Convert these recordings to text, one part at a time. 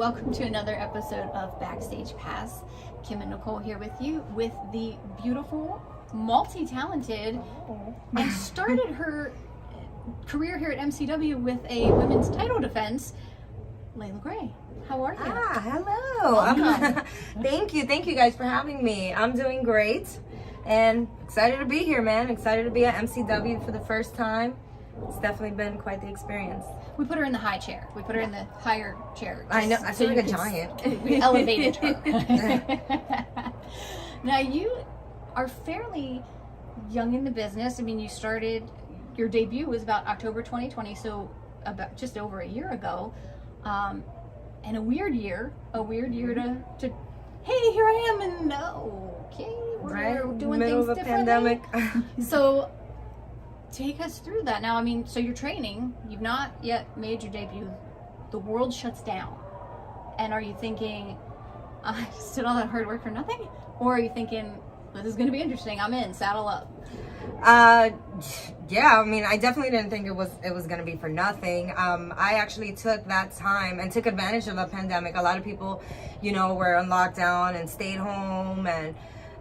welcome to another episode of Backstage Pass. Kim and Nicole here with you with the beautiful, multi-talented, and started her career here at MCW with a women's title defense, Leila Grey. How are you? Hello. Thank you guys for having me. I'm doing great and excited to be here, man. Excited to be at MCW for the first time. It's definitely been quite the experience. We put her in the high chair. We put her in the higher chair. I know. I feel like a giant. We elevated her. Now, you are fairly young in the business. I mean, you started, your debut was about October 2020, so about just over a year ago. And a weird year to hey, here I am, and okay, we're doing middle things of a pandemic. So take us through that. Now, I mean, so you're training, you've not yet made your debut, the world shuts down. And are you thinking, I just did all that hard work for nothing? Or are you thinking, this is going to be interesting, I'm in, saddle up? Yeah, I mean, I definitely didn't think it was going to be for nothing. I actually took that time and took advantage of the pandemic. A lot of people, were on lockdown and stayed home, and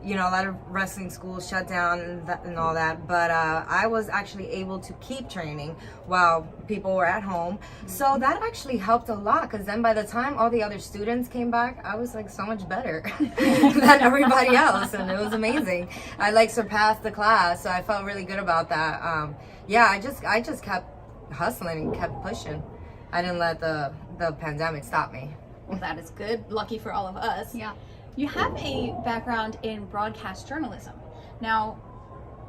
a lot of wrestling schools shut down and all that. But I was actually able to keep training while people were at home. So that actually helped a lot, because then by the time all the other students came back, I was like so much better than everybody else. And it was amazing. I surpassed the class. So I felt really good about that. I just kept hustling and kept pushing. I didn't let the pandemic stop me. Well, that is good. Lucky for all of us. Yeah. You have a background in broadcast journalism. Now,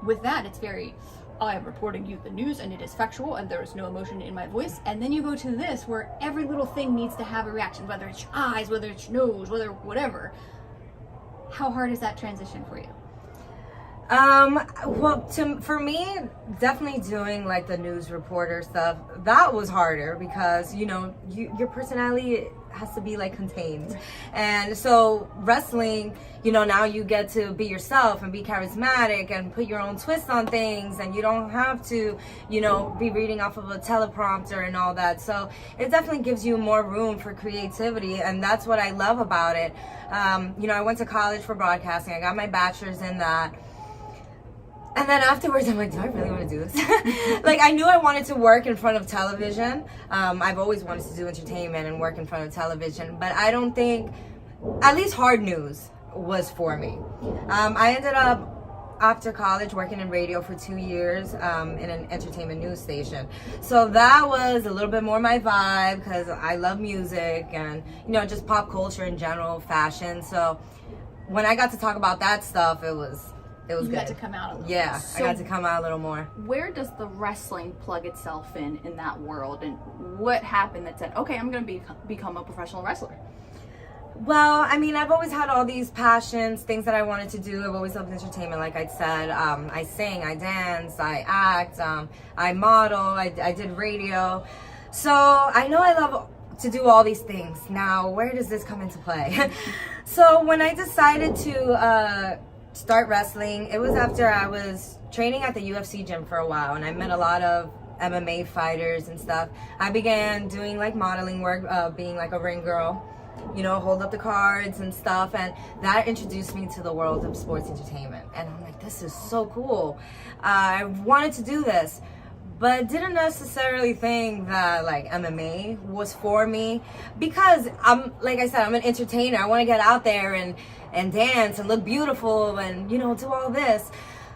with that, it's very, I am reporting you the news and it is factual and there is no emotion in my voice. And then you go to this where every little thing needs to have a reaction, whether it's your eyes, whether it's your nose, whatever. How hard is that transition for you? For me, definitely doing the news reporter stuff, that was harder because, your personality has to be contained. And so wrestling, now you get to be yourself and be charismatic and put your own twist on things, and you don't have to, be reading off of a teleprompter and all that. So it definitely gives you more room for creativity, and that's what I love about it. I went to college for broadcasting. I got my bachelor's in that. And then afterwards, I'm like, do I really want to do this? I knew I wanted to work in front of television. I've always wanted to do entertainment and work in front of television. But I don't think, at least hard news was for me. I ended up, after college, working in radio for 2 years in an entertainment news station. So that was a little bit more my vibe, because I love music and, just pop culture in general, fashion. So when I got to talk about that stuff, it was good. You got to come out a little. Yeah, So I got to come out a little more. where does the wrestling plug itself in that world, and what happened that said, okay, I'm going to become a professional wrestler? Well, I mean, I've always had all these passions, things that I wanted to do. I've always loved entertainment, like I said. I sing, I dance, I act, I model, I did radio. So I know I love to do all these things. Now, where does this come into play? So when I decided to start wrestling, it was after I was training at the UFC gym for a while, and I met a lot of MMA fighters and stuff. I began doing modeling work, being a ring girl, hold up the cards and stuff, and that introduced me to the world of sports entertainment. And I'm like, this is so cool. I wanted to do this, but didn't necessarily think that MMA was for me, because like I said, I'm an entertainer. I want to get out there and dance and look beautiful and do all this.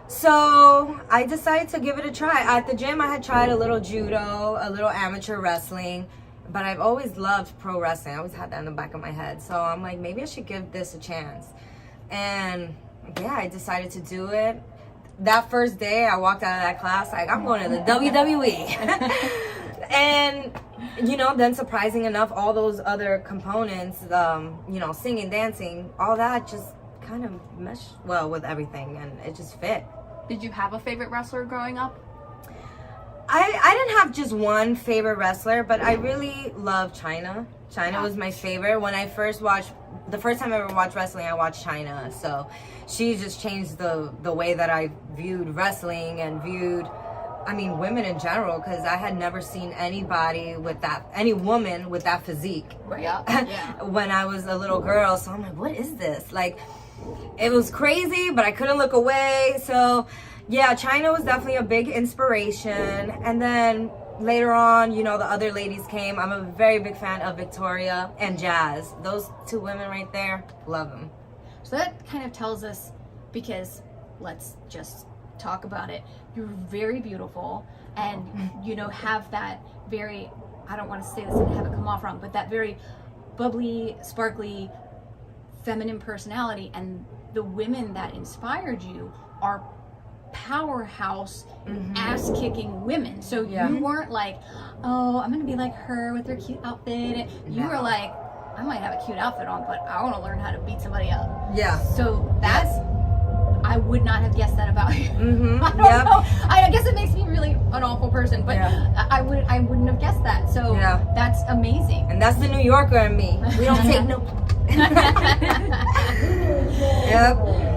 So I decided to give it a try. At the gym, I had tried a little judo, a little amateur wrestling, but I've always loved pro wrestling. I always had that in the back of my head. So I'm like, maybe I should give this a chance. And yeah, I decided to do it. That first day I walked out of that class, I'm going to the WWE. And then surprising enough, all those other components, singing, dancing, all that just kind of meshed well with everything, and it just fit. Did you have a favorite wrestler growing up? I didn't have just one favorite wrestler, but I really loved Chyna. Chyna was my favorite. When I first watched, the first time I ever watched wrestling, I watched Chyna. So she just changed the way that I viewed wrestling and viewed I mean, women in general, because I had never seen anybody with that, any woman with that physique. Right. Yeah. When I was a little girl. So I'm like, what is this? Like, it was crazy, but I couldn't look away. So yeah, China was definitely a big inspiration. And then later on, you know, the other ladies came. I'm a very big fan of Victoria and Jazz. Those two women right there, love them. So that kind of tells us, because let's just talk about it. You're very beautiful, and you know, have that very, I don't want to say this and have it come off wrong, but that very bubbly, sparkly, feminine personality. And the women that inspired you are powerhouse, ass-kicking women. So you weren't like, oh, I'm gonna be like her with her cute outfit. You were like, I might have a cute outfit on, but I want to learn how to beat somebody up. Yeah. So that's, I would not have guessed that about you. I don't know. I guess it makes me really an awful person, but I wouldn't have guessed that. So that's amazing. And that's the New Yorker in me. We don't take no.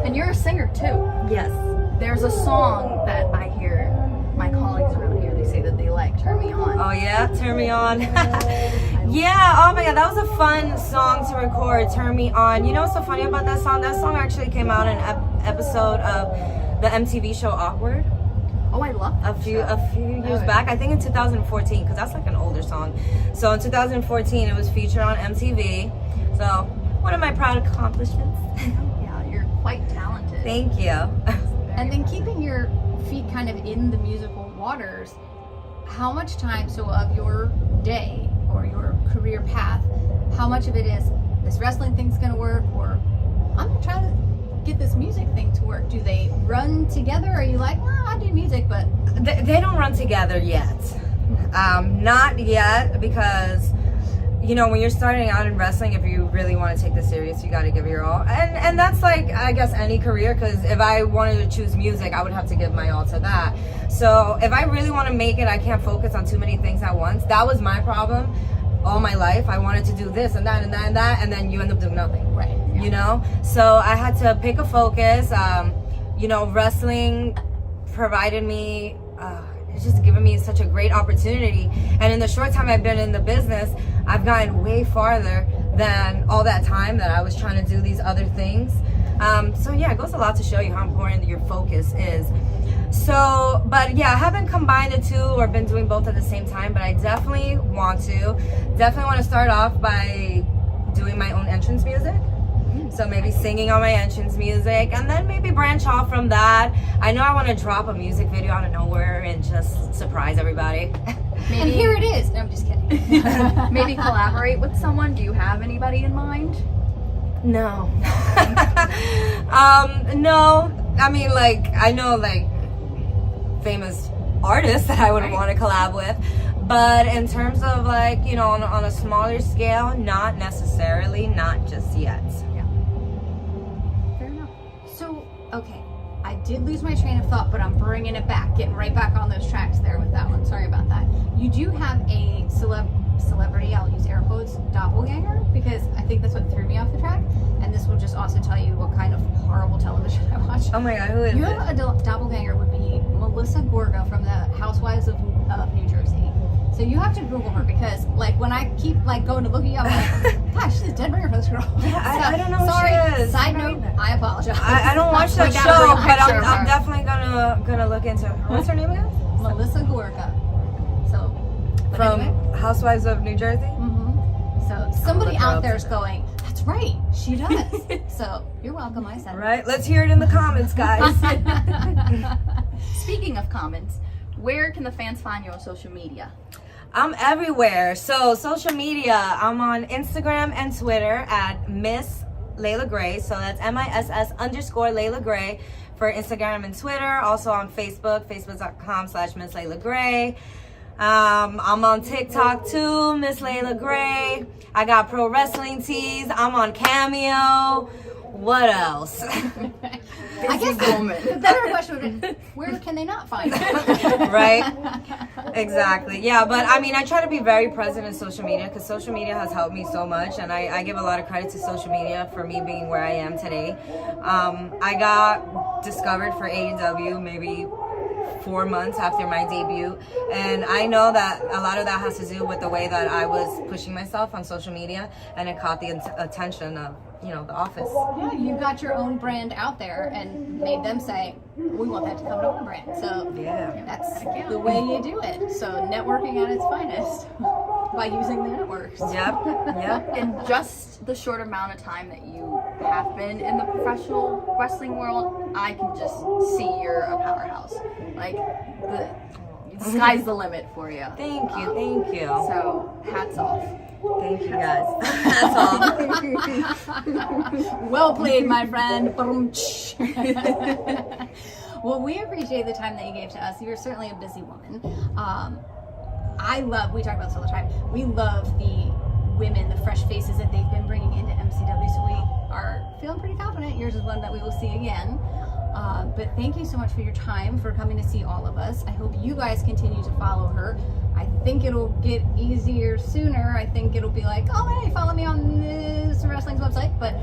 And you're a singer too. Yes. There's a song that I hear my colleagues around here, they say that they like, Turn Me On. Oh yeah, Turn Me On. Yeah, oh my god, that was a fun song to record, Turn Me On. You know what's so funny about that song? That song actually came out in an episode of the MTV show Awkward. Oh, I love that. A few years back, I think in 2014, because that's like an older song. So in 2014, it was featured on MTV. So one of my proud accomplishments. Yeah, you're quite talented. Thank you. And then keeping your feet kind of in the musical waters, how much time, so of your day or your career path, how much of it is this wrestling thing's gonna work, or I'm gonna try to get this music thing to work? Do they run together? Or are you like, well, I do music, but they don't run together yet. Not yet, because you know, when you're starting out in wrestling, if you really want to take this serious, you got to give your all. And that's like, I guess, any career, because if I wanted to choose music, I would have to give my all to that. So if I really want to make it, I can't focus on too many things at once. That was my problem all my life. I wanted to do this and that and that and that, and then you end up doing nothing. Right. Yeah. You know? So I had to pick a focus. You know, wrestling provided me... it's just given me such a great opportunity, and in the short time I've been in the business, I've gotten way farther than all that time that I was trying to do these other things. So yeah, it goes a lot to show you how important your focus is. So, but yeah, I haven't combined the two or been doing both at the same time, but I definitely want to start off by doing my own entrance music. So maybe singing on my entrance music, and then maybe branch off from that. I know I want to drop a music video out of nowhere and just surprise everybody. Maybe. And here it is. No, I'm just kidding. Maybe collaborate with someone. Do you have anybody in mind? No. No. I mean, like, I know, like, famous artists that I would want to collab with. But in terms of, like, you know, on a smaller scale, not necessarily, not just yet. Okay, I did lose my train of thought, but I'm bringing it back, getting right back on those tracks there with that one. Sorry about that. You do have a celebrity, I'll use air quotes, doppelganger, because I think that's what threw me off the track. And this will just also tell you what kind of horrible television I watch. Oh my god, who is it? You have a doppelganger would be Melissa Gorga from the Housewives of New Jersey. So you have to Google her, because like when I keep like going to look at you, I'm like, gosh, she's dead ringer for this girl. Yeah, so, I don't know sorry, who she is. Side note, I apologize. I don't watch that show, but I'm definitely gonna look into her. What's her name again? Melissa Gorga. So from anyway. Housewives of New Jersey. So somebody out there is going, that's right, she does. So you're welcome, I said. Right, let's hear it in the comments, guys. Speaking of comments, where can the fans find you on social media? I'm everywhere. So social media, I'm on Instagram and Twitter at Miss Leila Grey. So that's MISS_Leila Grey for Instagram and Twitter. Also on Facebook, facebook.com/Miss Leila Grey. I'm on TikTok too, Miss Leila Grey. I got pro wrestling tees. I'm on Cameo. What else? I guess the better question would be, where can they not find it? Right? Exactly. Yeah, but I mean, I try to be very present in social media, because social media has helped me so much, and I give a lot of credit to social media for me being where I am today. I got discovered for AEW maybe 4 months after my debut. And I know that a lot of that has to do with the way that I was pushing myself on social media, and it caught the attention of, you know, the office. Yeah, you got your own brand out there and made them say, we want that to come to our brand. So Yeah. that's the way you do it. So networking at its finest by using the networks. Yep. In just the short amount of time that you have been in the professional wrestling world, I can just see you're a powerhouse. Like, the sky's the limit for you. Thank you. So, hats off. Thank you guys. That's all. Well played, my friend. Well, we appreciate the time that you gave to us. You're certainly a busy woman. We talk about this all the time, we love the women, the fresh faces that they've been bringing into MCW, so we are feeling pretty confident yours is one that we will see again. But thank you so much for your time, for coming to see all of us. I hope you guys continue to follow her. I think it'll get easier sooner. I think it'll be like, oh, hey, follow me on this wrestling's website. But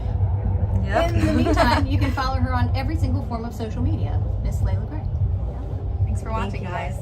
in the meantime, you can follow her on every single form of social media. Miss Leila Grey. Thanks for watching, Thank you, guys.